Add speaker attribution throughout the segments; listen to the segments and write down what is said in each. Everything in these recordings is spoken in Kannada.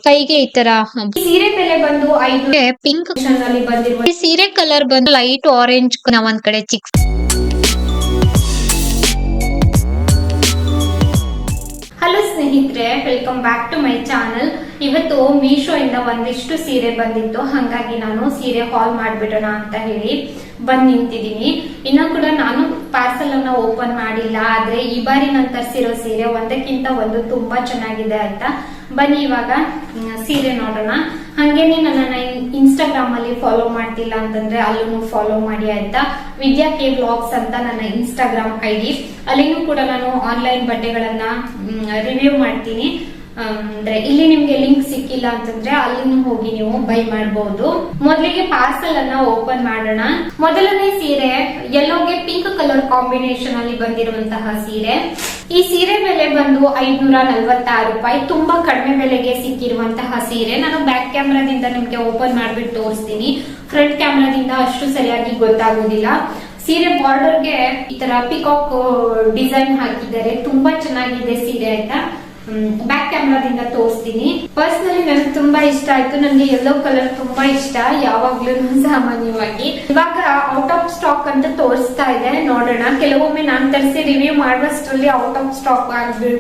Speaker 1: ಕೈಗೆ ಈ ತರ
Speaker 2: ಸೀರೆ ಬೆಲೆ ಬಂದು 5
Speaker 1: ಪಿಂಕ್
Speaker 2: ನಲ್ಲಿ ಬಂದಿರುವ
Speaker 1: ಈ ಸೀರೆ ಕಲರ್ ಬಂದು ಲೈಟ್ ಆರೆಂಜ್ ಒಂದ್ ಕಡೆ ಚಿಕ್.
Speaker 2: ಹಲೋ ಸ್ನೇಹಿತರೆ, welcome back to my channel. ಇವತ್ತು ಮೀಶೋ ಇಂದ ಒಂದಿಷ್ಟು ಸೀರೆ ಬಂದಿತ್ತು, ಹಾಗಾಗಿ ನಾನು ಸೀರೆ ಹಾಲ್ ಮಾಡ್ಬಿಡೋಣ ಅಂತ ಹೇಳಿ ಬಂದ್ ನಿಂತಿದ್ದೀನಿ. ಇನ್ನ ಕೂಡ ನಾನು ಪಾರ್ಸಲ್ ಅನ್ನ ಓಪನ್ ಮಾಡಿಲ್ಲ, ಆದ್ರೆ ಈ ಬಾರಿ ನಾನು ತರಿಸಿರೋ ಸೀರೆ ಒಂದಕ್ಕಿಂತ ಒಂದು ತುಂಬಾ ಚೆನ್ನಾಗಿದೆ ಆಯ್ತಾ. ಬನ್ನಿ ಇವಾಗ ಸೀರೆ ನೋಡೋಣ. ಹಾಗೇನೆ ನನ್ನನ್ನ ಇನ್ಸ್ಟಾಗ್ರಾಮ್ ಅಲ್ಲಿ ಫಾಲೋ ಮಾಡ್ತಿಲ್ಲ ಅಂತಂದ್ರೆ ಅಲ್ಲೂ ಫಾಲೋ ಮಾಡಿ ಆಯ್ತಾ. ವಿದ್ಯಾ ಕೆ ವ್ಲಾಗ್ಸ್ ಅಂತ ನನ್ನ ಇನ್ಸ್ಟಾಗ್ರಾಮ್ ಐಡಿ. ಅಲ್ಲಿನೂ ಕೂಡ ನಾನು ಆನ್ಲೈನ್ ಬಟ್ಟೆಗಳನ್ನ ರಿವ್ಯೂ ಮಾಡ್ತೀನಿ. ಅಂದ್ರೆ ಇಲ್ಲಿ ನಿಮ್ಗೆ ಲಿಂಕ್ ಸಿಕ್ಕಿಲ್ಲ ಅಂತಂದ್ರೆ ಅಲ್ಲಿನೂ ಹೋಗಿ ನೀವು ಬೈ ಮಾಡಬಹುದು. ಮೊದಲಿಗೆ ಪಾರ್ಸಲ್ ಅನ್ನ ಓಪನ್ ಮಾಡೋಣ. ಮೊದಲನೇ ಸೀರೆ ಯೆಲ್ಲೋಗೆ ಪಿಂಕ್ ಕಲರ್ ಕಾಂಬಿನೇಷನ್ ಅಲ್ಲಿ ಬಂದಿರುವಂತಹ ಸೀರೆ. ಈ ಸೀರೆ ಬೆಲೆ ಬಂದು 546 ರೂಪಾಯಿ. ತುಂಬಾ ಕಡಿಮೆ ಬೆಲೆಗೆ ಸಿಕ್ಕಿರುವಂತಹ ಸೀರೆ. ನಾನು ಬ್ಯಾಕ್ ಕ್ಯಾಮ್ರಾದಿಂದ ನಿಮ್ಗೆ ಓಪನ್ ಮಾಡ್ಬಿಟ್ಟು ತೋರಿಸ್ತೀನಿ, ಫ್ರಂಟ್ ಕ್ಯಾಮ್ರಾದಿಂದ ಅಷ್ಟು ಸರಿಯಾಗಿ ಗೊತ್ತಾಗುದಿಲ್ಲ. ಸೀರೆ ಬಾರ್ಡರ್ಗೆ ಈ ತರ ಪಿಕಾಕ್ ಡಿಸೈನ್ ಹಾಕಿದ್ದಾರೆ, ತುಂಬಾ ಚೆನ್ನಾಗಿದೆ ಸೀರೆ ಆಯ್ತಾ. ಬ್ಯಾಕ್ ಕ್ಯಾಮ್ರಾದಿಂದ ತೋರಿಸ್ತೀನಿ. ಪರ್ಸನಲಿ ನನಗೆ ತುಂಬಾ ಇಷ್ಟ ಆಯ್ತು. ನನಗೆ ಯೆಲ್ಲೋ ಕಲರ್ ತುಂಬಾ ಇಷ್ಟ ಯಾವಾಗ್ಲೂ ಸಾಮಾನ್ಯವಾಗಿ. ಇವಾಗ ಔಟ್ ಆಫ್ ಸ್ಟಾಕ್ ಅಂತ ತೋರಿಸ್ತಾ ಇದೆ, ನೋಡೋಣ. ಕೆಲವೊಮ್ಮೆ ನಾನು ತರಿಸಿ ರಿವ್ಯೂ ಮಾಡುವಷ್ಟರಲ್ಲಿ ಔಟ್ ಆಫ್ ಸ್ಟಾಕ್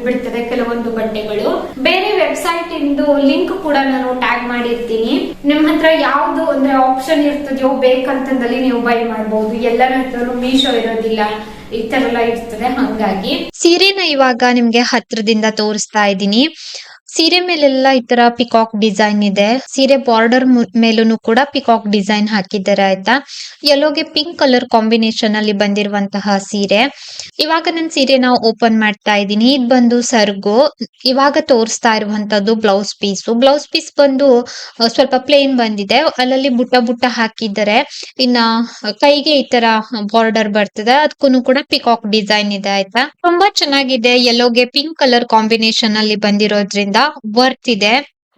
Speaker 2: ಬಿಡ್ತದೆ ಕೆಲವೊಂದು ಬಟ್ಟೆಗಳು. ಬೇರೆ ವೆಬ್ಸೈಟ್ ಇಂದು ಲಿಂಕ್ ಕೂಡ ನಾನು ಟ್ಯಾಗ್ ಮಾಡಿರ್ತೀನಿ. ನಿಮ್ ಹತ್ರ ಯಾವ್ದು ಅಂದ್ರೆ ಆಪ್ಷನ್ ಇರ್ತದೆಯೋ ಬೇಕಂತಂದಲ್ಲಿ ನೀವು ಬೈ ಮಾಡಬಹುದು. ಎಲ್ಲರ ಹತ್ರನು ಮೀಶೋ ಇರೋದಿಲ್ಲ, ಈ ತರ ಎಲ್ಲ ಇರ್ತದೆ. ಹಾಗಾಗಿ
Speaker 1: ಸೀರೆನ ಇವಾಗ ನಿಮ್ಗೆ ಹತ್ರದಿಂದ ತೋರಿಸ್ತಾ ಇದ್ದೀನಿ. ಸೀರೆ ಮೇಲೆಲ್ಲ ಈ ತರ ಪಿಕಾಕ್ ಡಿಸೈನ್ ಇದೆ. ಸೀರೆ ಬಾರ್ಡರ್ ಮೇಲೂ ಕೂಡ ಪಿಕಾಕ್ ಡಿಸೈನ್ ಹಾಕಿದ್ದಾರೆ ಆಯ್ತಾ. ಯೆಲ್ಲೋಗೆ ಪಿಂಕ್ ಕಲರ್ ಕಾಂಬಿನೇಷನ್ ಅಲ್ಲಿ ಬಂದಿರುವಂತಹ ಸೀರೆ. ಇವಾಗ ನಾನು ಸೀರೆನ ಓಪನ್ ಮಾಡ್ತಾ ಇದ್ದೀನಿ. ಇದು ಬಂದು ಸರ್ಗು. ಇವಾಗ ತೋರಿಸ್ತಾ ಇರುವಂತದ್ದು ಬ್ಲೌಸ್ ಪೀಸ್. ಬ್ಲೌಸ್ ಪೀಸ್ ಬಂದು ಸ್ವಲ್ಪ ಪ್ಲೇನ್ ಬಂದಿದೆ, ಅಲ್ಲಲ್ಲಿ ಬುಟ್ಟ ಬುಟ್ಟ ಹಾಕಿದ್ದಾರೆ. ಇನ್ನ ಕೈಗೆ ಈ ತರ ಬಾರ್ಡರ್ ಬರ್ತದೆ, ಅದಕ್ಕೂ ಕೂಡ ಪಿಕಾಕ್ ಡಿಸೈನ್ ಇದೆ ಆಯ್ತಾ. ತುಂಬಾ ಚೆನ್ನಾಗಿದೆ. ಯೆಲ್ಲೋಗೆ ಪಿಂಕ್ ಕಲರ್ ಕಾಂಬಿನೇಷನ್ ಅಲ್ಲಿ ಬಂದಿರೋದ್ರಿಂದ ವರ್ತ್ ಇದೆ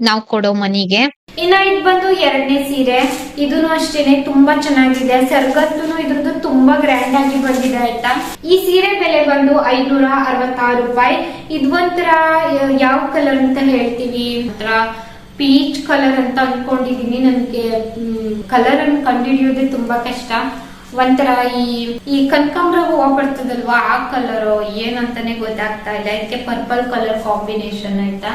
Speaker 1: ನಾವು ಕೊಡೋ ಮನಿಗೆ.
Speaker 2: ಇನ್ನ ಇದು ಬಂದು ಎರಡನೇ ಸೀರೆ. ಇದೂನು ಅಷ್ಟೇನೆ ತುಂಬಾ ಚೆನ್ನಾಗಿದೆ. ಸರ್ಗತ್ತೂ ಇದ್ರದ್ದು ತುಂಬಾ ಗ್ರ್ಯಾಂಡ್ ಆಗಿ ಬಂದಿದೆ ಆಯ್ತಾ. ಈ ಸೀರೆ ಬೆಲೆ ಬಂದು 566 ರೂಪಾಯಿ. ಇದು ಒಂಥರ ಯಾವ ಕಲರ್ ಅಂತ ಹೇಳ್ತೀವಿ, ಒಂಥರ ಪೀಚ್ ಕಲರ್ ಅಂತ ಅನ್ಕೊಂಡಿದೀನಿ. ನನ್ಗೆ ಕಲರ್ ಅನ್ನು ಕಂಡುಹಿಡಿಯೋದೇ ತುಂಬಾ ಕಷ್ಟ. ಒಂಥರ ಈ ಕನಕಾಂಬರ ಹೂವ ಬರ್ತದಲ್ವಾ, ಆ ಕಲರ್ ಏನಂತಾನೆ ಗೊತ್ತಾಗ್ತಾ ಇಲ್ಲ. ಇದಕ್ಕೆ ಪರ್ಪಲ್ ಕಲರ್ ಕಾಂಬಿನೇಷನ್ ಆಯ್ತಾ.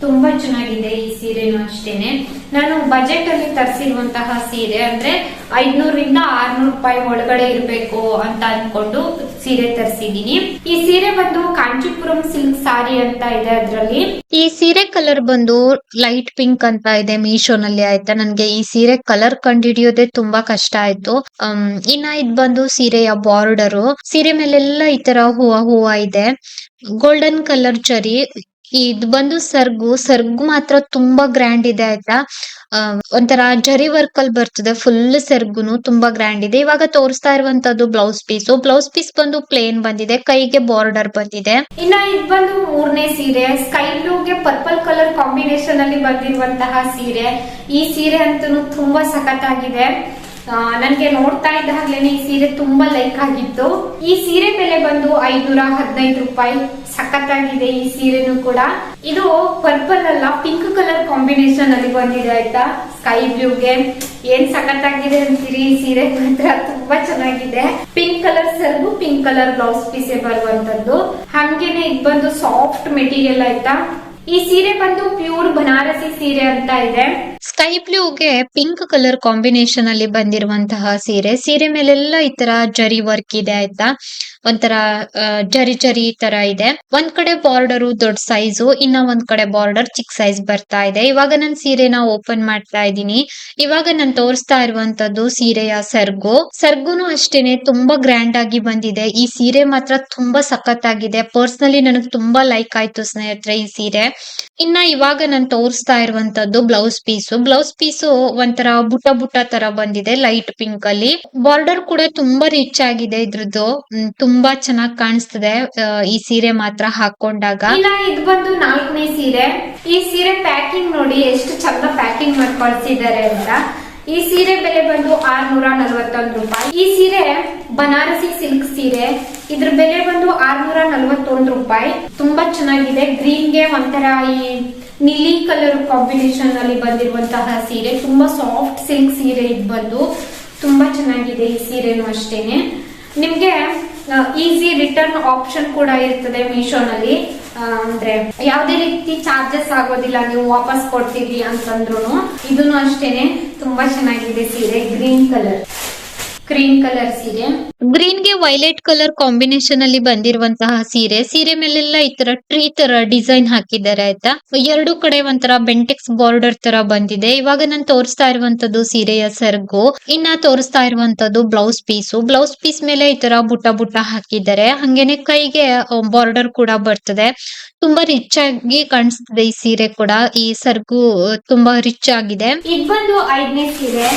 Speaker 2: ತುಂಬಾ ಚೆನ್ನಾಗಿದೆ ಈ ಸೀರೆನೂ ಅಷ್ಟೇನೆ. ನಾನು ಬಜೆಟ್ ಅಲ್ಲಿ ತರಿಸಿರುವಂತಹ ಸೀರೆ, ಅಂದ್ರೆ 500 ರಿಂದ 600 ರೂಪಾಯಿ ಒಳಗಡೆ ಇರ್ಬೇಕು ಅಂತ ಅನ್ಕೊಂಡು ಸೀರೆ ತರಿಸಿದೀನಿ. ಈ ಸೀರೆ ಬಂದು ಕಾಂಚೀಪುರಂ ಸಿಲ್ಕ್ ಸಾರಿ ಅಂತ ಇದೆ ಅದ್ರಲ್ಲಿ.
Speaker 1: ಈ ಸೀರೆ ಕಲರ್ ಬಂದು ಲೈಟ್ ಪಿಂಕ್ ಅಂತ ಇದೆ ಮೀಶೋನಲ್ಲಿ ಆಯ್ತಾ. ನನ್ಗೆ ಈ ಸೀರೆ ಕಲರ್ ಕಂಡುಹಿಡಿಯೋದೇ ತುಂಬಾ ಕಷ್ಟ ಆಯ್ತು. ಇನ್ನ ಇದ್ ಬಂದು ಸೀರೆಯ ಬಾರ್ಡರು. ಸೀರೆ ಮೇಲೆಲ್ಲ ಈ ತರ ಹೂವ ಇದೆ, ಗೋಲ್ಡನ್ ಕಲರ್ ಜರಿ. ಇದು ಬಂದು ಸರ್ಗು ಮಾತ್ರ ತುಂಬಾ ಗ್ರ್ಯಾಂಡ್ ಇದೆ ಆಯ್ತಾ. ಒಂಥರ ಜರಿ ವರ್ಕ್ ಅಲ್ಲಿ ಬರ್ತದೆ, ಫುಲ್ ಸರ್ಗುನು ತುಂಬಾ ಗ್ರ್ಯಾಂಡ್ ಇದೆ. ಇವಾಗ ತೋರಿಸ್ತಾ ಇರುವಂತದ್ದು ಬ್ಲೌಸ್ ಪೀಸ್. ಬ್ಲೌಸ್ ಪೀಸ್ ಬಂದು ಪ್ಲೇನ್ ಬಂದಿದೆ, ಕೈಗೆ ಬಾರ್ಡರ್ ಬಂದಿದೆ.
Speaker 2: ಇನ್ನ ಇದು ಬಂದು ಮೂರನೇ ಸೀರೆ. ಸ್ಕೈ ಬ್ಲೂಗೆ ಪರ್ಪಲ್ ಕಲರ್ ಕಾಂಬಿನೇಷನ್ ಅಲ್ಲಿ ಬಂದಿರುವಂತಹ ಸೀರೆ. ಈ ಸೀರೆ ಅಂತೂ ತುಂಬಾ ಸಖತ್ತಾಗಿದೆ. ನನ್ಗೆ ನೋಡ್ತಾ ಇದ್ದಾಗ್ಲೇನೆ ಈ ಸೀರೆ ತುಂಬಾ ಲೈಕ್ ಆಗಿತ್ತು. ಈ ಸೀರೆ ಬೆಲೆ ಬಂದು 515 ರೂಪಾಯಿ. ಸಖತ್ತಾಗಿದೆ ಈ ಸೀರೆನೂ ಕೂಡ. ಇದು ಪರ್ಪಲ್ ಅಲ್ಲ, ಪಿಂಕ್ ಕಲರ್ ಕಾಂಬಿನೇಷನ್ ಅಲ್ಲಿ ಬಂದಿದೆ ಆಯ್ತಾ. ಸ್ಕೈ ಬ್ಲೂಗೆ ಏನ್ ಸಖತ್ತಾಗಿದೆ ಅಂತೀರಿ, ಈ ಸೀರೆ ಮಾತ್ರ ತುಂಬಾ ಚೆನ್ನಾಗಿದೆ. ಪಿಂಕ್ ಕಲರ್ ಸರ್ಗು, ಪಿಂಕ್ ಕಲರ್ ಬ್ಲೌಸ್ ಪೀಸೆ ಬರುವಂತದ್ದು. ಹಂಗೇನೆ ಇದು ಬಂದು ಸಾಫ್ಟ್ ಮೆಟೀರಿಯಲ್ ಆಯ್ತಾ. ಈ ಸೀರೆ ಬಂದು ಪ್ಯೂರ್ ಬನಾರಸಿ ಸೀರೆ ಅಂತ ಇದೆ.
Speaker 1: ಸ್ಕೈ ಬ್ಲೂಗೆ ಪಿಂಕ್ ಕಲರ್ ಕಾಂಬಿನೇಷನ್ ಅಲ್ಲಿ ಬಂದಿರುವಂತಹ ಸೀರೆ. ಸೀರೆ ಮೇಲೆಲ್ಲ ಈ ತರ ಜರಿ ವರ್ಕ್ ಇದೆ ಆಯ್ತಾ. ಒಂಥರ ಜರಿ ತರ ಇದೆ. ಒಂದ್ ಕಡೆ ಬಾರ್ಡರ್ ದೊಡ್ಡ ಸೈಜು, ಇನ್ನ ಒಂದ್ ಕಡೆ ಬಾರ್ಡರ್ ಚಿಕ್ಕ ಸೈಜ್ ಬರ್ತಾ ಇದೆ. ಇವಾಗ ನಾನು ಸೀರೆನ ಓಪನ್ ಮಾಡ್ತಾ ಇದ್ದೀನಿ. ಇವಾಗ ನಾನು ತೋರಿಸ್ತಾ ಇರುವಂತದ್ದು ಸೀರೆಯ ಸರ್ಗುನು ಅಷ್ಟೇನೆ ತುಂಬಾ ಗ್ರ್ಯಾಂಡ್ ಆಗಿ ಬಂದಿದೆ. ಈ ಸೀರೆ ಮಾತ್ರ ತುಂಬಾ ಸಖತ್ತಾಗಿದೆ. ಪರ್ಸನಲಿ ನನಗೆ ತುಂಬಾ ಲೈಕ್ ಆಯ್ತು ಸ್ನೇಹಿತರೆ ಈ ಸೀರೆ. ಇನ್ನ ಇವಾಗ ನಾನು ತೋರಿಸ್ತಾ ಇರುವಂತದ್ದು ಬ್ಲೌಸ್ ಪೀಸು ಒಂಥರ ಬುಟ್ಟ ತರ ಬಂದಿದೆ, ಲೈಟ್ ಪಿಂಕ್ ಅಲ್ಲಿ. ಬಾರ್ಡರ್ ಕೂಡ ತುಂಬಾ ರಿಚ್ ಆಗಿದೆ ಇದ್ರದ್ದು. ತುಂಬಾ ಚೆನ್ನಾಗಿ ಕಾಣಿಸ್ತದೆ ಈ ಸೀರೆ ಮಾತ್ರ ಹಾಕೊಂಡಾಗ.
Speaker 2: ಇನ್ನ ಇದು ಬಂದು ನಾಲ್ಕನೇ ಸೀರೆ. ಈ ಸೀರೆ ಪ್ಯಾಕಿಂಗ್ ನೋಡಿ ಎಷ್ಟು ಚಂದ ಪ್ಯಾಕಿಂಗ್ ಮಾಡಿ ಕಳಿಸಿದ್ದಾರೆ ಅಂತ. ಈ ಸೀರೆ ಬೆಲೆ ಬಂದು 641 ರೂಪಾಯಿ. ಈ ಸೀರೆ ಬನಾರಸಿ ಸಿಲ್ಕ್ ಸೀರೆ. ಇದ್ರ ಬೆಲೆ ಬಂದು 641 ರೂಪಾಯಿ. ತುಂಬಾ ಚೆನ್ನಾಗಿದೆ. ಗ್ರೀನ್ಗೆ ಒಂಥರ ಈ ನೀಲಿ ಕಲರ್ ಕಾಂಬಿನೇಷನ್ ಅಲ್ಲಿ ಬಂದಿರುವಂತಹ ಸೀರೆ, ತುಂಬಾ ಸಾಫ್ಟ್ ಸಿಲ್ಕ್ ಸೀರೆ ಇದು ಬಂದು ತುಂಬಾ ಚೆನ್ನಾಗಿದೆ. ಈ ಸೀರೆನೂ ಅಷ್ಟೇನೆ. ನಿಮ್ಗೆ ಈಸಿ ರಿಟರ್ನ್ ಆಪ್ಷನ್ ಕೂಡ ಇರ್ತದೆ ಮೀಶೋನಲ್ಲಿ. ಅಂದ್ರೆ ಯಾವ್ದೇ ರೀತಿ ಚಾರ್ಜಸ್ ಆಗೋದಿಲ್ಲ, ನೀವು ವಾಪಸ್ ಕೊಡ್ತೀರಿ ಅಂತಂದ್ರು. ಇದನ್ನು ಅಷ್ಟೇನೆ ತುಂಬಾ ಚೆನ್ನಾಗಿದೆ ಸೀರೆ. ಗ್ರೀನ್ ಕಲರ್ ಸೀರೆ,
Speaker 1: ಗ್ರೀನ್ ಗೆ ವೈಲೆಟ್ ಕಲರ್ ಕಾಂಬಿನೇಷನ್ ಅಲ್ಲಿ ಬಂದಿರುವಂತಹ ಸೀರೆ ಮೇಲೆಲ್ಲ ಈ ತರ ಟ್ರೀ ತರ ಡಿಸೈನ್ ಹಾಕಿದ್ದಾರೆ ಆಯ್ತಾ. ಎರಡು ಕಡೆ ಒಂಥರ ಬೆಂಟೆಕ್ಸ್ ಬಾರ್ಡರ್ ತರ ಬಂದಿದೆ. ಇವಾಗ ನಾನು ತೋರಿಸ್ತಾ ಇರುವಂತದ್ದು ಸೀರೆಯ ಸೆರಗು, ಇನ್ನ ತೋರಿಸ್ತಾ ಇರುವಂತದ್ದು ಬ್ಲೌಸ್ ಪೀಸ್ ಮೇಲೆ ಈ ತರ ಬುಟ್ಟ ಹಾಕಿದ್ದಾರೆ. ಹಂಗೇನೆ ಕೈಗೆ ಬಾರ್ಡರ್ ಕೂಡ ಬರ್ತದೆ. ತುಂಬಾ ರಿಚ್ ಆಗಿ ಕಾಣಿಸ್ತದೆ ಈ ಸೀರೆ ಕೂಡ. ಈ ಸೆರಗು ತುಂಬಾ ರಿಚ್ ಆಗಿದೆ.
Speaker 2: ಇದು ಬಂದು 5ನೇ ಸೀರೆ,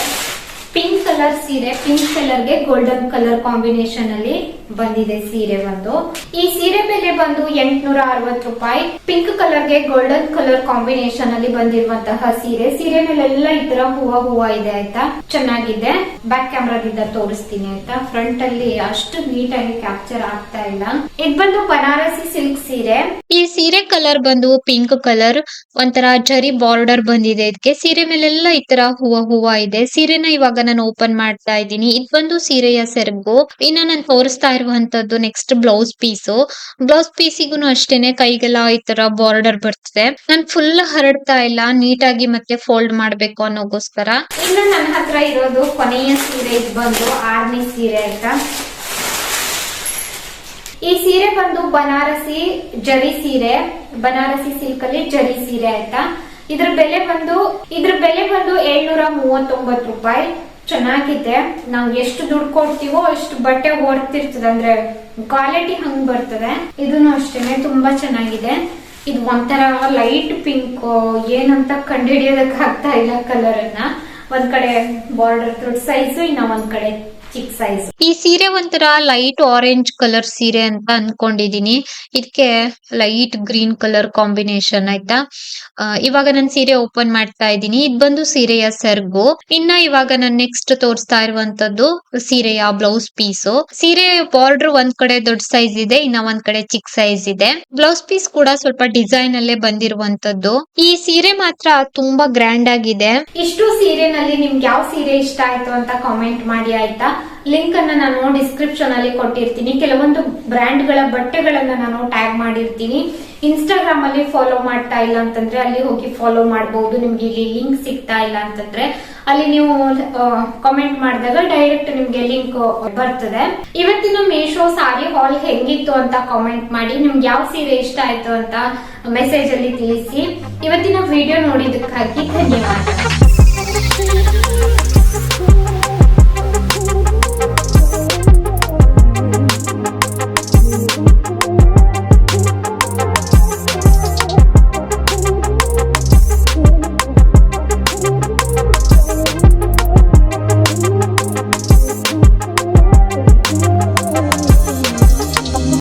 Speaker 2: ಪಿಂಕ್ ಕಲರ್ ಸೀರೆ. ಪಿಂಕ್ ಕಲರ್ ಗೆ ಗೋಲ್ಡನ್ ಕಲರ್ ಕಾಂಬಿನೇಷನ್ ಅಲ್ಲಿ ಬಂದಿದೆ ಸೀರೆ ಒಂದು. ಈ ಸೀರೆ ಬೆಲೆ ಬಂದು 860 ರೂಪಾಯಿ. ಪಿಂಕ್ ಕಲರ್ ಗೆ ಗೋಲ್ಡನ್ ಕಲರ್ ಕಾಂಬಿನೇಷನ್ ಅಲ್ಲಿ ಬಂದಿರುವಂತಹ ಸೀರೆ ಮೇಲೆಲ್ಲ ಈ ತರ ಹೂವ ಇದೆ ಆಯ್ತಾ. ಚೆನ್ನಾಗಿದೆ. ಬ್ಯಾಕ್ ಕ್ಯಾಮ್ರಾದಿಂದ ತೋರಿಸ್ತೀನಿ ಆಯ್ತಾ. ಫ್ರಂಟ್ ಅಲ್ಲಿ ಅಷ್ಟು ನೀಟಾಗಿ ಕ್ಯಾಪ್ಚರ್ ಆಗ್ತಾ ಇಲ್ಲ. ಇದು ಬಂದು ಬನಾರಸಿ ಸಿಲ್ಕ್ ಸೀರೆ.
Speaker 1: ಈ ಸೀರೆ ಕಲರ್ ಬಂದು ಪಿಂಕ್ ಕಲರ್, ಒಂಥರ ಜರಿ ಬಾರ್ಡರ್ ಬಂದಿದೆ ಇದಕ್ಕೆ. ಸೀರೆ ಮೇಲೆಲ್ಲ ಈ ತರ ಹೂವ ಇದೆ. ಸೀರೆನ ಇವಾಗ ನಾನು ಓಪನ್ ಮಾಡ್ತಾ ಇದ್ದೀನಿ. ಇದು ಬಂದು ಸೀರೆಯ ಸೆರಗು. ಇನ್ನ ನಾನು ತೋರಿಸ್ತಾ ಇರುವಂತದ್ದು ನೆಕ್ಸ್ಟ್ ಬ್ಲೌಸ್ ಪೀಸಿಗೂ ಅಷ್ಟೇನೆ ಕೈಗೆಲ್ಲ ಈ ತರ ಬಾರ್ಡರ್ ಬರ್ತದೆ. ನಾನು ಫುಲ್ ಹರಡ್ತಾ ಇಲ್ಲ, ನೀಟಾಗಿ ಮತ್ತೆ ಫೋಲ್ಡ್ ಮಾಡ್ಬೇಕು ಅನ್ನೋಗೋಸ್ಕರ.
Speaker 2: ಇನ್ನು ನನ್ನ ಹತ್ರ ಇರೋದು ಕೊನೆಯ ಸೀರೆ. ಇದು ಬಂದು 6ನೇ ಸೀರೆ ಆಯ್ತಾ. ಈ ಸೀರೆ ಬಂದು ಬನಾರಸಿ ಜರಿ ಸೀರೆ, ಬನಾರಸಿ ಸಿಲ್ಕ್ ಅಲ್ಲಿ ಜರಿ ಸೀರೆ ಆಯ್ತಾ. ಇದ್ರ ಬೆಲೆ ಬಂದು 739 ರೂಪಾಯಿ. ಚೆನ್ನಾಗಿದೆ. ನಾವು ಎಷ್ಟು ದುಡ್ಡು ಕೊಡ್ತೀವೋ ಅಷ್ಟು ಬಟ್ಟೆ ಓಡ್ತಿರ್ತದೆ, ಅಂದ್ರೆ ಕ್ವಾಲಿಟಿ ಹಂಗ್ ಬರ್ತದೆ. ಇದನ್ನು ಅಷ್ಟೇನೆ ತುಂಬಾ ಚೆನ್ನಾಗಿದೆ. ಇದು ಒಂಥರ ಲೈಟ್ ಪಿಂಕ್, ಏನಂತ ಕಂಡುಹಿಡಿಯೋದಕ್ಕೆ ಆಗ್ತಾ ಇಲ್ಲ ಕಲರ್ ಅನ್ನ. ಒಂದ್ ಕಡೆ ಬಾರ್ಡರ್ ದೊಡ್ಡ ಸೈಜ್, ಇನ್ನ ಒಂದ್ ಕಡೆ ಚಿಕ್ಕ ಸೈಜ್.
Speaker 1: ಈ ಸೀರೆ ಒಂಥರ ಲೈಟ್ ಆರೆಂಜ್ ಕಲರ್ ಸೀರೆ ಅಂತ ಅನ್ಕೊಂಡಿದೀನಿ. ಇದಕ್ಕೆ ಲೈಟ್ ಗ್ರೀನ್ ಕಲರ್ ಕಾಂಬಿನೇಷನ್ ಆಯ್ತಾ. ಇವಾಗ ನಾನು ಸೀರೆ ಓಪನ್ ಮಾಡ್ತಾ ಇದ್ದೀನಿ. ಇದು ಬಂದು ಸೀರೆಯ ಸೆರಗು. ಇನ್ನ ಇವಾಗ ನಾನು ನೆಕ್ಸ್ಟ್ ತೋರಿಸ್ತಾ ಇರುವಂತದ್ದು ಸೀರೆಯ ಬ್ಲೌಸ್ ಪೀಸು. ಸೀರೆ ಬಾರ್ಡರ್ ಒಂದ್ ಕಡೆ ದೊಡ್ಡ ಸೈಜ್ ಇದೆ, ಇನ್ನ ಒಂದ್ ಕಡೆ ಚಿಕ್ಕ ಸೈಜ್ ಇದೆ. ಬ್ಲೌಸ್ ಪೀಸ್ ಕೂಡ ಸ್ವಲ್ಪ ಡಿಸೈನ್ ಅಲ್ಲೇ ಬಂದಿರುವಂತದ್ದು. ಈ ಸೀರೆ ಮಾತ್ರ ತುಂಬಾ ಗ್ರ್ಯಾಂಡ್ ಆಗಿದೆ.
Speaker 2: ಇಷ್ಟು ಸೀರೆನಲ್ಲಿ ನಿಮ್ಗೆ ಯಾವ ಸೀರೆ ಇಷ್ಟ ಆಯ್ತು ಅಂತ ಕಾಮೆಂಟ್ ಮಾಡಿ ಆಯ್ತಾ. ಲಿಂಕ್ ಅನ್ನ ನಾನು ಡಿಸ್ಕ್ರಿಪ್ಷನ್ ಅಲ್ಲಿ ಕೊಟ್ಟಿರ್ತೀನಿ. ಕೆಲವೊಂದು ಬ್ರ್ಯಾಂಡ್ ಗಳ ಬಟ್ಟೆಗಳನ್ನ ನಾನು ಟ್ಯಾಗ್ ಮಾಡಿರ್ತೀನಿ. ಇನ್ಸ್ಟಾಗ್ರಾಮ್ ಅಲ್ಲಿ ಫಾಲೋ ಮಾಡ್ತಾ ಇಲ್ಲ ಅಂತಂದ್ರೆ ಅಲ್ಲಿ ಹೋಗಿ ಫಾಲೋ ಮಾಡಬಹುದು. ನಿಮ್ಗೆ ಇಲ್ಲಿ ಲಿಂಕ್ ಸಿಗ್ತಾ ಇಲ್ಲ ಅಂತಂದ್ರೆ ಅಲ್ಲಿ ನೀವು ಕಾಮೆಂಟ್ ಮಾಡಿದಾಗ ಡೈರೆಕ್ಟ್ ನಿಮ್ಗೆ ಲಿಂಕ್ ಬರ್ತದೆ. ಇವತ್ತಿನ ಮೀಶೋ ಸಾರಿ ಹಾಲ್ ಹೆಂಗಿತ್ತು ಅಂತ ಕಾಮೆಂಟ್ ಮಾಡಿ. ನಿಮ್ಗೆ ಯಾವ ಸೀರೆ ಇಷ್ಟ ಆಯ್ತು ಅಂತ ಮೆಸೇಜ್ ಅಲ್ಲಿ ತಿಳಿಸಿ. ಇವತ್ತಿನ ವಿಡಿಯೋ ನೋಡಿದಕ್ಕಾಗಿ ಧನ್ಯವಾದ.